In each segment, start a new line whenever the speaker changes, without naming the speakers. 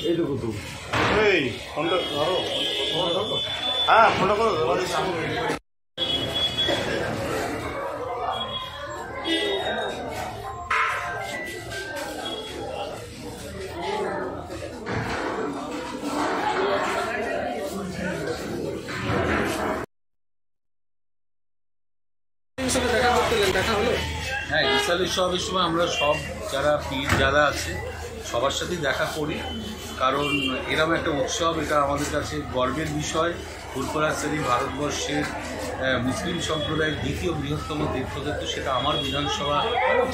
এইটুকু তো এই ফোনটা ধরো, হ্যাঁ ফোনটা করো।
হ্যাঁ, ইসাল উৎসবের সময় আমরা সব যারা পীর যারা আছে সবার সাথেই দেখা করি, কারণ এরকম একটা উৎসব, এটা আমাদের কাছে গর্বের বিষয়। ফুরফুরা শরীফ ভারতবর্ষের মুসলিম সম্প্রদায়ের দ্বিতীয় বৃহত্তম তীর্থক্ষেত্র, সেটা আমার বিধানসভা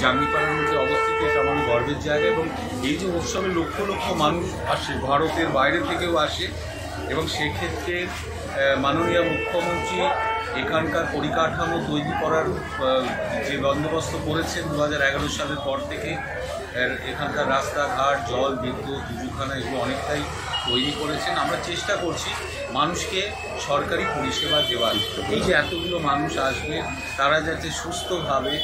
জাঙ্গিপাড়ার মধ্যে অবস্থিত। এটা আমাদের গর্বের জায়গা, এবং এই যে উৎসবে লক্ষ লক্ষ মানুষ আসে, ভারতের বাইরে থেকেও আসে, এবং সেক্ষেত্রে মাননীয় মুখ্যমন্ত্রী এখানকার পরিকাঠামো তৈরি করার যে বন্দোবস্ত করেছেন 2011 সালের পর থেকে, এখানকার রাস্তাঘাট, জল, বিদ্যুৎ, দুজুখানা এগুলো অনেকটাই তৈরি করেছেন। আমরা চেষ্টা করছি মানুষকে সরকারি পরিষেবা দেওয়ার। এই যে এতগুলো মানুষ আসবে, তারা যাতে সুস্থভাবে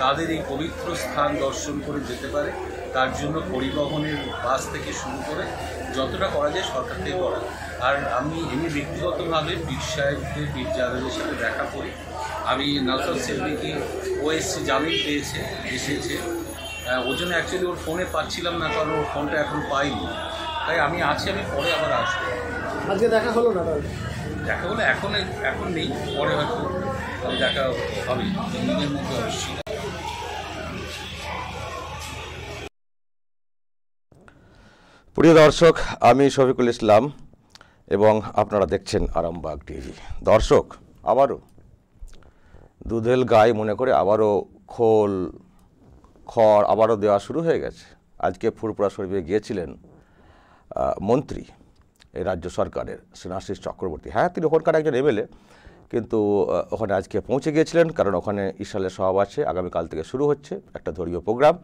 তাদের এই পবিত্র স্থান দর্শন করে যেতে পারে, তার জন্য পরিবহনের বাস থেকে শুরু করে যতটা করা যায় সরকার থেকে করা। আর আমি এমনি ব্যক্তিগতভাবে পীর সাহেবদের, পীর জাদাদের সাথে দেখা করি। আমি নওশাদ সিদ্দিকী ও এসছে, জামিন পেয়েছে, এসেছে, ওর জন্য অ্যাকচুয়ালি ওর ফোনে পাচ্ছিলাম না, কারণ ওর ফোনটা এখন পাইনি, তাই আমি আছি, আমি পরে আবার আসবো।
আজকে দেখা হলো না?
দেখা হলো এখন নেই, পরে হয়তো দেখা হবে দিনের মধ্যে অবশ্যই।
প্রিয় দর্শক, আমি শফিকুল ইসলাম এবং আপনারা দেখছেন আরামবাগ টিভি। দর্শক, আবারও দুধেল গায়ে মনে করে আবারও খড় আবারও দেওয়া শুরু হয়ে গেছে। আজকে ফুরফুরা শরীফে গিয়েছিলেন মন্ত্রী এই রাজ্য সরকারের স্নেহাশিস চক্রবর্তী। হ্যাঁ, তিনি ওখানকার একজন এমএলএ, কিন্তু ওখানে আজকে পৌঁছে গিয়েছিলেন, কারণ ওখানে ইশালের সভা আছে, আগামীকাল থেকে শুরু হচ্ছে একটা ধর্মীয় প্রোগ্রাম।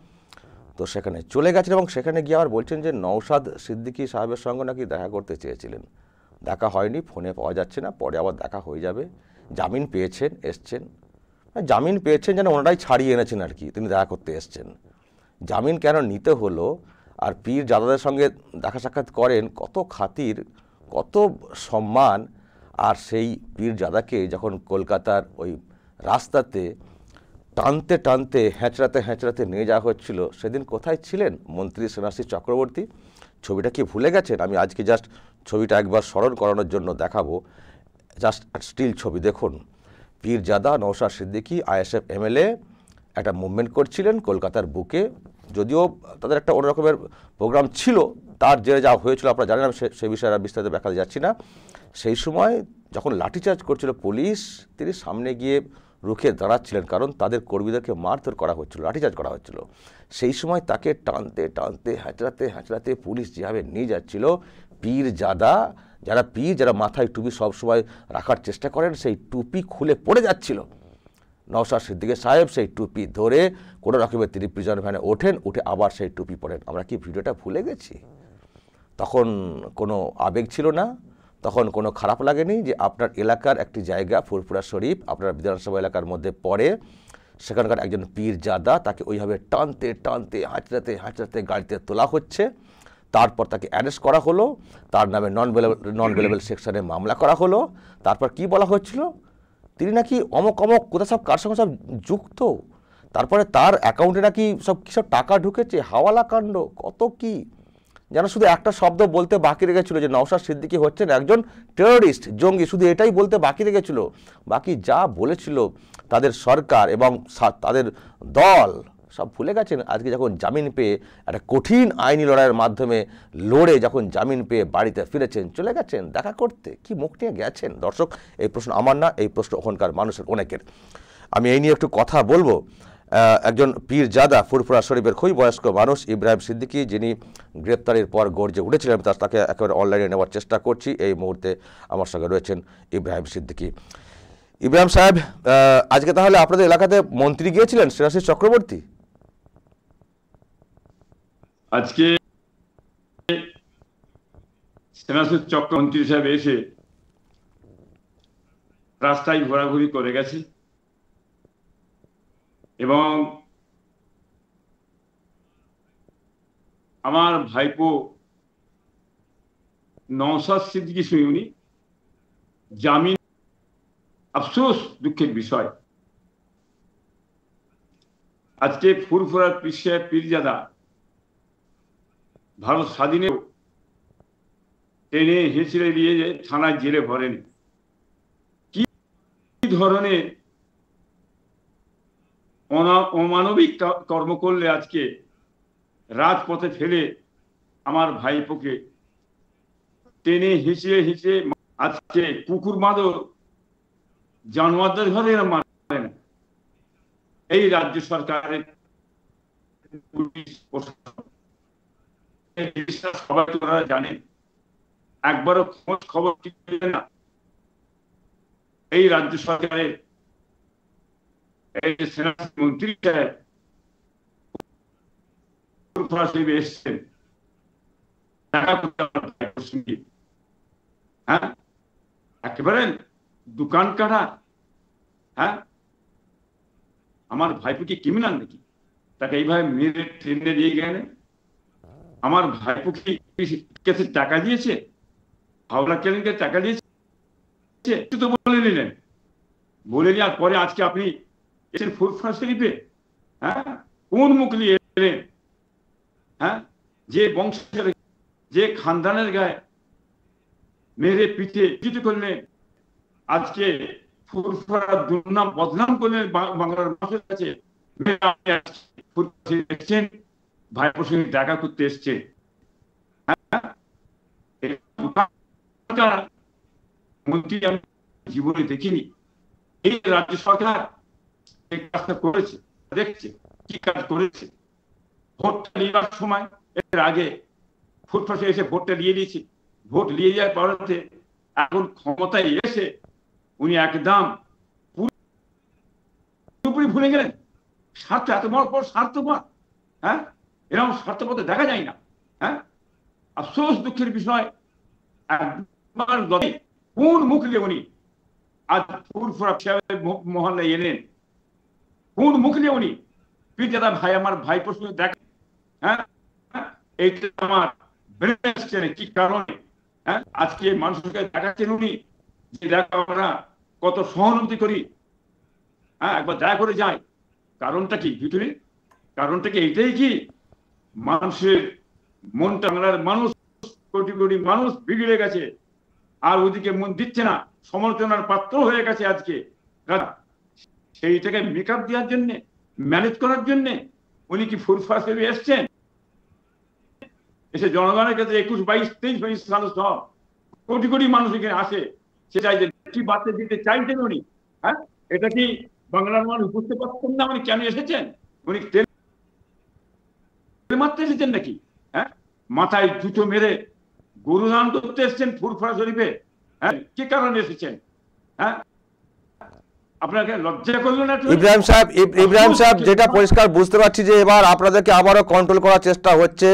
তো সেখানে চলে গেছেন এবং সেখানে গিয়ে আবার বলছেন যে নওশাদ সিদ্দিকী সাহেবের সঙ্গে নাকি দেখা করতে চেয়েছিলেন, দেখা হয়নি, ফোনে পাওয়া যাচ্ছে না, পরে আবার দেখা হয়ে যাবে। জামিন পেয়েছেন, এসছেন, জামিন পেয়েছেন যেন ওনারাই ছাড়িয়ে এনেছেন আর কি, তিনি দেখা করতে এসছেন। জামিন কেন নিতে হলো? আর পীর জাদাদের সঙ্গে দেখা সাক্ষাৎ করেন, কত খাতির, কত সম্মান। আর সেই পীর জাদাকে যখন কলকাতার ওই রাস্তাতে টানতে টানতে হেঁচড়াতে নিয়ে যাওয়া হচ্ছিল, সেদিন কোথায় ছিলেন মন্ত্রী স্নেহাশিস চক্রবর্তী? ছবিটা কি ভুলে গেছেন? আমি আজকে জাস্ট ছবিটা একবার স্মরণ করানোর জন্য দেখাবো। জাস্ট স্টিল ছবি দেখুন। পীর জাদা, নওশাদ সিদ্দিকী, আইএসএফ এমএলএ একটা মুভমেন্ট করছিলেন কলকাতার বুকে। যদিও তাদের একটা অন্য রকমের প্রোগ্রাম ছিল, তার জেরে যা হয়েছিল আপনারা জানেন, আমি সে বিষয়ে বিস্তারিত ব্যাখ্যা যাচ্ছি না। সেই সময় যখন লাঠিচার্জ করছিল পুলিশ, তিনি সামনে গিয়ে রুখে দাঁড়াচ্ছিলেন, কারণ তাদের কর্মীদেরকে মারধর করা হচ্ছিল, লাঠিচার্জ করা হচ্ছিল। সেই সময় তাকে টানতে টানতে হেঁচড়াতে পুলিশ যেভাবে নিয়ে যাচ্ছিল, পীর জাদা, যারা মাথায় টুপি সবসময় রাখার চেষ্টা করেন, সেই টুপি খুলে পড়ে যাচ্ছিল। নওশাদ সিদ্দিকী সাহেব সেই টুপি ধরে কোনো রকমের তিনি প্রিজন ভ্যানে ওঠেন, উঠে আবার সেই টুপি পরেন। আমরা কি ভিডিওটা ভুলে গেছি? তখন কোনো আবেগ ছিল না, তখন কোনো খারাপ লাগেনি যে আপনার এলাকার একটি জায়গা ফুরফুরা শরীফ আপনার বিধানসভা এলাকার মধ্যে পড়ে, সেখানকার একজন পীর জাদা, তাকে ওইভাবে টানতে হাঁচড়াতে গাড়িতে তোলা হচ্ছে। তারপর তাকে অ্যারেস্ট করা হলো, তার নামে নন বেলেবল সেকশনে মামলা করা হলো। তারপর কি বলা হচ্ছিল? তিনি নাকি অমক কোথা সব কার সঙ্গে সব যুক্ত, তারপরে তার অ্যাকাউন্টে নাকি সব টাকা ঢুকেছে, হাওয়ালা কাণ্ড, কত কি যেন। শুধু একটা শব্দ বলতে বাকি রেখেছিল যে নওশাদ সিদ্দিকী হচ্ছেন একজন টেররিস্ট, জঙ্গি, শুধু এটাই বলতে বাকি রেখেছিল। বাকি যা বলেছিল তাদের সরকার এবং তাদের দল সব ভুলে গেছেন। আজকে যখন জামিন পেয়ে একটা কঠিন আইনি লড়াইয়ের মাধ্যমে লড়ে যখন জামিন পেয়ে বাড়িতে ফিরেছেন, চলে গেছেন দেখা করতে। কি মুখ নিয়ে গেছেন? দর্শক, এই প্রশ্ন আমার না, এই প্রশ্ন ওখানকার মানুষের অনেকের। আমি এই নিয়ে একটু কথা বলবো। একজন পীর জাদা, ফুরফুরা শরীফের খুবই বয়স্ক মানুষ ইব্রাহিম সিদ্দিকী, যিনি গ্রেপ্তারের পর গর্জে উঠেছিলেন, তাকে একেবারে অনলাইনে নেওয়ার চেষ্টা করছি। এই মুহূর্তে আমার সঙ্গে রয়েছেন ইব্রাহিম সিদ্দিকী। ইব্রাহিম সাহেব, আজকে তাহলে আপনাদের এলাকাতে মন্ত্রী গিয়েছিলেন স্নেহাশিস চক্রবর্তী?
আজকে স্নেহাশিস চক্রবর্তী সাহেব এসে রাস্তায় ঘোরাঘুরি করে গেছে, এবং আমার ভাইপো নওশাদ সিদ্দিকী উনি জামিন, আফসোস দুঃখের বিষয়, আজকে ফুরফুরার পীরজাদা ভারত স্বাধীনে টেনে হেঁচড়ে দিয়ে থানায় জেলে ভরেন। কি ধরনের অমানবিক কর্ম করলে আজকে রাজপথে ফেলে আমার ভাইপোকে টেনে হিঁচড়ে হিঁচড়ে আজকে কুকুর মাদর জানোয়ারদের ঘরে মারে না। এই রাজ্য সরকারের পুলিশ প্রশাসন সবাই তোরা জানেন, একবারও খোঁজ খবর না। এই রাজ্য সরকারের এই যে সেনাবাহিনী মন্ত্রী সাহেব এসছেন, হ্যাঁ একেবারে দোকান কাটা। হ্যাঁ, আমার ভাইপো কি ক্রিমিনাল নাকি? তাকে এইভাবে মেরে ট্রেনে দিয়ে গেলে আমার ভাইপো কি কাছে টাকা দিয়েছে? হাওড়া কেলেনকে টাকা দিয়েছে তো বলে নিলেন, বলে নেওয়ার পরে আজকে আপনি এসেছেন ফুরফুরা শরীফে। হ্যাঁ, কোন মুখ নিয়ে এলেন? হ্যাঁ, যে বংশের যে খানদানের গায়ে মেরে পিঠে পিঠে করলেন, আজকে ফুরফুরা দুর্নাম বদনাম করলেন বাংলার মানুষের কাছে। দেখছেন ভাইপোর সঙ্গে দেখা করতে এসছে। মন্ত্রী আমি জীবনে দেখিনি। এই রাজ্য সরকার এই কাজটা করেছে, দেখছে কি কাজ করেছে। ভোটটা নেওয়ার সময় এর আগে ফুটপাথে এসে ভোটটা নিয়ে দিয়েছি, ভোট নিয়ে যাওয়ার পরে এখন ক্ষমতায় এসে উনি একদম পুরোপুরি ভুলে গেলেন। স্বার্থ এত বড় স্বার্থপর, হ্যাঁ, এরকম স্বার্থপর দেখা যায় না। হ্যাঁ, আফসোস দুঃখের বিষয়, একবার কোন মুখ নিয়ে উনি আজ ফুরফুরা মহল্লায় এলেন? কোন মুখ নিয়ে উনি পীরজাদা ভাই আমার ভাইপোর সঙ্গে দেখা? হ্যাঁ, এইটা আমার কি কারণে? হ্যাঁ, আজকে মানুষকে দেখাচ্ছেন উনি যে দেখা আমরা কত সহানুভূতি করি। হ্যাঁ, একবার দয়া করে যায়। কারণটা কি ভিতরে? কারণটা কি এইটাই কি মানুষের মনটা, বাংলার মানুষ কোটি কোটি মানুষ বিগড়ে গেছে, আর ওদিকে মন দিচ্ছে না, সমালোচনার পাত্র হয়ে গেছে আজকে। সেইটাকে মেকআপ দেওয়ার জন্য, ম্যানেজ করার জন্য উনি কি ফুরফুরা শরীফে এসছেন? এসে জনগণের কাছে 21, 22, 23 সাল সব কোটি কোটি মানুষ এখানে আসে, সেটাই যে কি বার্তা দিতে চাইছেন উনি। হ্যাঁ, এটা কি বাংলার মানুষ বুঝতে পারছেন না উনি কেন এসেছেন? উনি তেল মারতে এসেছেন নাকি? হ্যাঁ, মাথায় জুতো মেরে গরু দান করতে এসেছেন ফুরফুরা শরীফে? হ্যাঁ, কি কারণে এসেছেন? হ্যাঁ, আপনাকে লজ্জা করলো না?
ইব্রাহিম সাহেব যেটা পরিষ্কার বুঝতে পারছি যে এবার আপনাদেরকে আবারও কন্ট্রোল করার চেষ্টা হচ্ছে।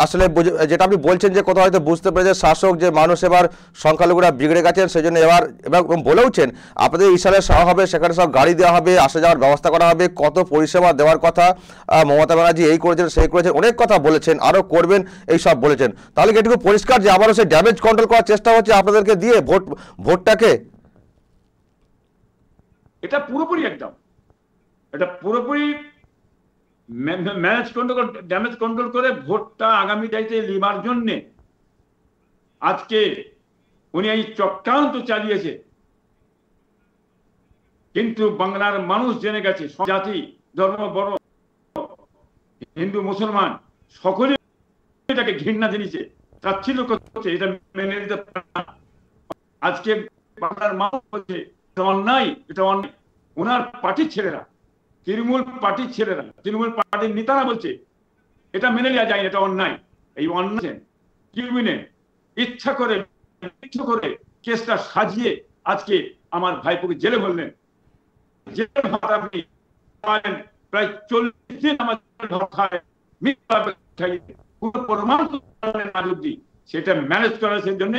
আসলে যেটা আপনি বলছেন যে কোথাও হয়তো বুঝতে পেরেছে শাসক যে মানুষ এবার সংখ্যালঘুরা বিগড়ে গেছেন, সেই জন্য এবার বলেওছেন আপনাদের ইশারায় সভা হবে, সেখানে সব গাড়ি দেওয়া হবে, আসা যাওয়ার ব্যবস্থা করা হবে, কত পরিষেবা দেওয়ার কথা মমতা ব্যানার্জি এই করেছেন সেই করেছেন, অনেক কথা বলেছেন, আরও করবেন, এই সব বলেছেন। তাহলে কি এটুকু পরিষ্কার যে আবারও সেই ড্যামেজ কন্ট্রোল করার চেষ্টা হচ্ছে আপনাদেরকে দিয়ে ভোটটাকে?
এটা পুরোপুরি একদম, এটা পুরোপুরি ড্যামেজ কন্ট্রোল করে ভোটটা আগামী দায়িত্বে লিবার জন্যে আজকে উনি এই চক্রান্ত চালিয়েছে। কিন্তু বাংলার মানুষ জেনে গেছে, জাতি ধর্ম বড় হিন্দু মুসলমান সকলে এটাকে ঘৃণা জেনেছে, তাচ্ছিল্য করছে, এটা মেনে নিতে পারে না। আজকে বাংলার মানুষ বলছে এটা অন্যায়, এটা অন্যায়। ওনার পার্টির ছেলেরা, তৃণমূল পার্টির ছেলেরা, তৃণমূল পার্টির নেতারা বলছে এটা মেনে নেওয়া যায়, এটা অন্যায়। এই অন্যায় ইচ্ছা করে কেসটা সাজিয়ে আজকে আমার ভাইপোকে জেলে ভরলেন। জেলে ভাত আপনি প্রায় 40 দিন আমার প্রমাণ সেটা ম্যানেজ করার জন্য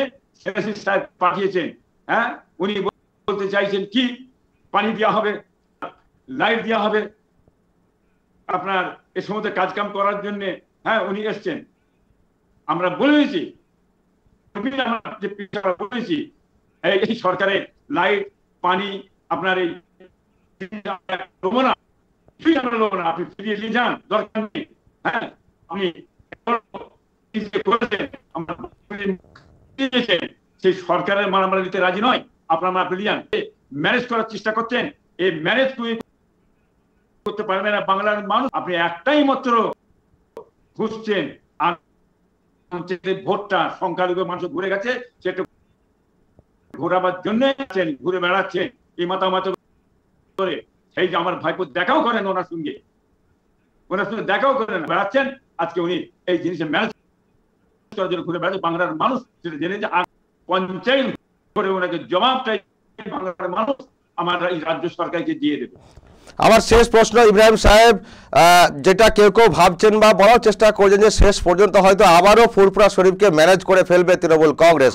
সাহেব পাঠিয়েছেন। হ্যাঁ, উনি বলতে চাইছেন কি পানি দেওয়া হবে, লাইট দেওয়া হবে, আপনার এই সমস্ত কাজকাম করার জন্য হ্যাঁ উনি এসছেন। আমরা বলেছি বলেছি এই সরকারের লাইট পানি আপনার এই লোবো না, আপনি ফিরিয়ে নিয়ে যান, দরকার নেই। হ্যাঁ আপনি সেই সরকারের মারামারি দিতে রাজি নয়, আপনারা ফিরিয়ে যান। ম্যানেজ করার চেষ্টা করছেন, এই ম্যানেজ করতে পারবে না বাংলার মানুষ। আপনি একটাই মাত্র খুঁজছেন, ভোটটা সংখ্যালঘু মানুষ ঘুরে গেছে, সেটা ঘোরাবার জন্য ঘুরে বেড়াচ্ছেন এই মাতামাত করে। সেই যে আমার ভাইপো দেখাও করেন ওনার সঙ্গে দেখাও করেন, বেড়াচ্ছেন। আজকে উনি এই জিনিসের ম্যানেজ করার জন্য ঘুরে বেড়াচ্ছে। বাংলার মানুষ সেটা জেনে যে পঞ্চায়েত করে ওনাকে জবাবটাই বাংলার মানুষ আমার এই রাজ্য সরকারকে দিয়ে দেবে।
আমার শেষ প্রশ্ন ইব্রাহিম সাহেব, যেটা কেউ কেউ ভাবছেন বা বলার চেষ্টা করছেন যে শেষ পর্যন্ত হয়তো আবারও ফুরফুরা শরীফকে ম্যানেজ করে ফেলবে তৃণমূল কংগ্রেস,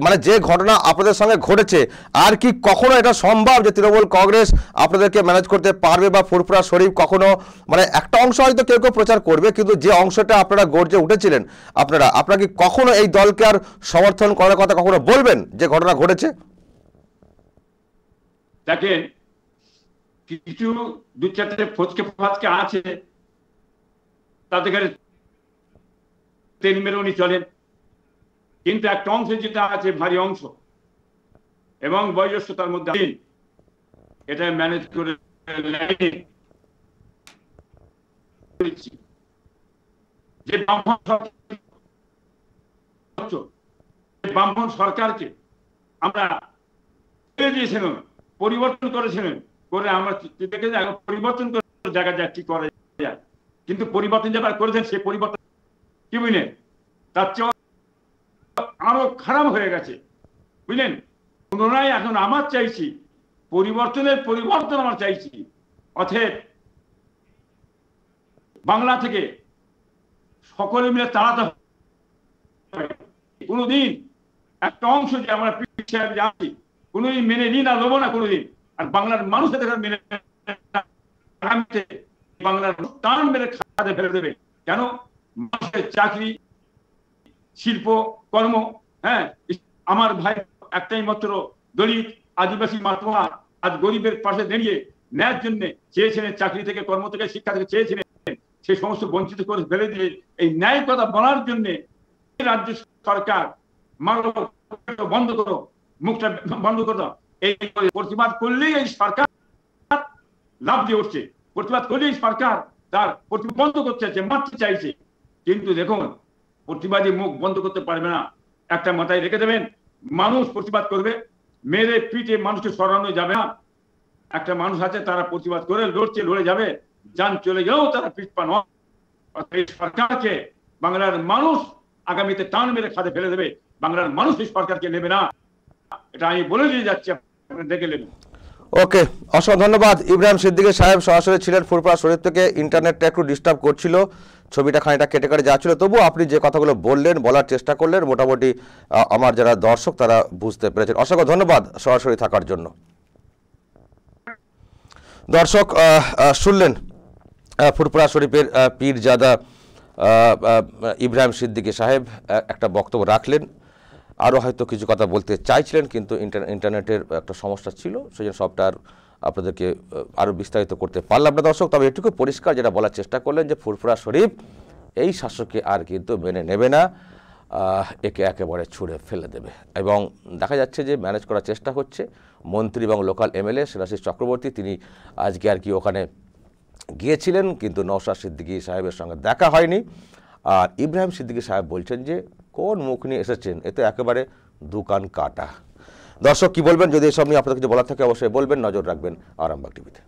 মানে যে ঘটনা আপনাদের সঙ্গে ঘটেছে, আর কি কখনো এটা সম্ভব যে তৃণমূল কংগ্রেস আপনাদেরকে ম্যানেজ করতে পারবে বা ফুরফুরা শরীফ কখনো, মানে একটা অংশ হয়তো কেউ কেউ প্রচার করবে, কিন্তু যে অংশটা আপনারা গর্জে উঠেছিলেন আপনারা কি কখনো এই দলকে আর সমর্থন করার কথা কখনো বলবেন যে ঘটনা ঘটেছে?
দেখেন, কিছু দু চারটে ফচকে ফাচকে আছে, তাদের তেল মেরে উনি চলেন, কিন্তু একটা অংশ যেটা আছে ভারী অংশ এবং বয়োজ্যেষ্ঠতার মধ্যে এটা ম্যানেজ করে যে ব্রাহ্মণ সরকারকে আমরা দিয়েছিলাম, পরিবর্তন করেছিলেন, করে আমরা দেখে পরিবর্তন করে দেখা যায় কি করে যায়, কিন্তু পরিবর্তন যারা করেছেন সেই পরিবর্তন কি বুঝলেন, তার চেয়ে আরো খারাপ হয়ে গেছে, বুঝলেন। পুনরায় এখন আমার চাইছি পরিবর্তন আমার চাইছি। অতএব বাংলা থেকে সকলে মিলে তাড়াতে হবে। কোনোদিন একটা অংশ যে আমরা যাচ্ছি কোনোদিন মেনে নিই না, দেবো না কোনোদিন। আর বাংলার মানুষ মেনে বাংলার টান মেরে খাতে ফেলে দেবে। কেন? মানুষের চাকরি, শিল্প, কর্ম, হ্যাঁ আমার ভাই একটাই মাত্র দলিত আদিবাসী মাতোয়া আজ গরিবের পাশে দাঁড়িয়ে ন্যায়ের জন্য চেয়েছিলেন, চাকরি থেকে, কর্ম থেকে, শিক্ষা থেকে চেয়েছিলেন, সেই সমস্ত বঞ্চিত করে ফেলে দিয়ে এই ন্যায় কথা বলার জন্য রাজ্য সরকার বন্ধ করো, মুখটা বন্ধ করো, এই প্রতিবাদ করলেই এই সরকার লাভ দিয়ে উঠছে, প্রতিবাদ করলেই সরকার তার প্রতিবাদ বন্ধ করতে চাইছে, মারতে চাইছে। কিন্তু দেখুন, প্রতিবাদী মুখ বন্ধ করতে পারবে না, একটা মাথায় রেখে দেবেন। মানুষ প্রতিবাদ করবে, মেরে পিঠে মানুষকে সরানো যাবে না। একটা মানুষ আছে তারা প্রতিবাদ করে লড়ে যাবে, যান চলে গেলেও তারা পিঠ পা নয়। এই সরকারকে বাংলার মানুষ আগামীতে টান মেরে খাতে ফেলে দেবে, বাংলার মানুষ এই সরকারকে নেবে না, এটা আমি বলে দিয়ে যাচ্ছি, আপনারা দেখে নেবেন।
ওকে, অসংখ্য ধন্যবাদ। ইব্রাহিম সিদ্দিকী সাহেব সরাসরি ছিলেন ফুরফুরা শরীফ থেকে। ইন্টারনেটটা একটু ডিস্টার্ব করছিল, ছবিটা খানিকটা কেটে কেটে যাচ্ছিল, তবু আপনি যে কথাগুলো বললেন, বলার চেষ্টা করলেন, মোটামুটি আমার যারা দর্শক তারা বুঝতে পেরেছেন। অসংখ্য ধন্যবাদ সরাসরি থাকার জন্য। দর্শক শুনলেন ফুরফুরা শরীফের পীরজাদা ইব্রাহিম সিদ্দিকী সাহেব একটা বক্তব্য রাখলেন। আরও হয়তো কিছু কথা বলতে চাইছিলেন, কিন্তু ইন্টারনেটের একটা সমস্যা ছিল, সেই জন্য সবটা আপনাদেরকে আরও বিস্তারিত করতে পারলাম না দর্শক। তবে এটুকু পরিষ্কার যেটা বলার চেষ্টা করলেন যে ফুরফুরা শরীফ এই শাসককে আর কিন্তু মেনে নেবে না, একে একেবারে ছুঁড়ে ফেলে দেবে। এবং দেখা যাচ্ছে যে ম্যানেজ করার চেষ্টা হচ্ছে। মন্ত্রী এবং লোকাল এমএলএ সেনাশিস চক্রবর্তী তিনি আজকে আর কি ওখানে গিয়েছিলেন, কিন্তু নওশাদ সিদ্দিকী সাহেবের সঙ্গে দেখা হয়নি। আর ইব্রাহিম সিদ্দিকী সাহেব বলছেন যে কোন মুখ নিয়ে এসেছেন, এ তো একেবারে দোকান কাটা। দর্শক কি বলবেন? যদি এসব নিয়ে আপনাদের কিছু বলার থাকে অবশ্যই বলবেন। নজর রাখবেন আরামবাগ টিভিতে।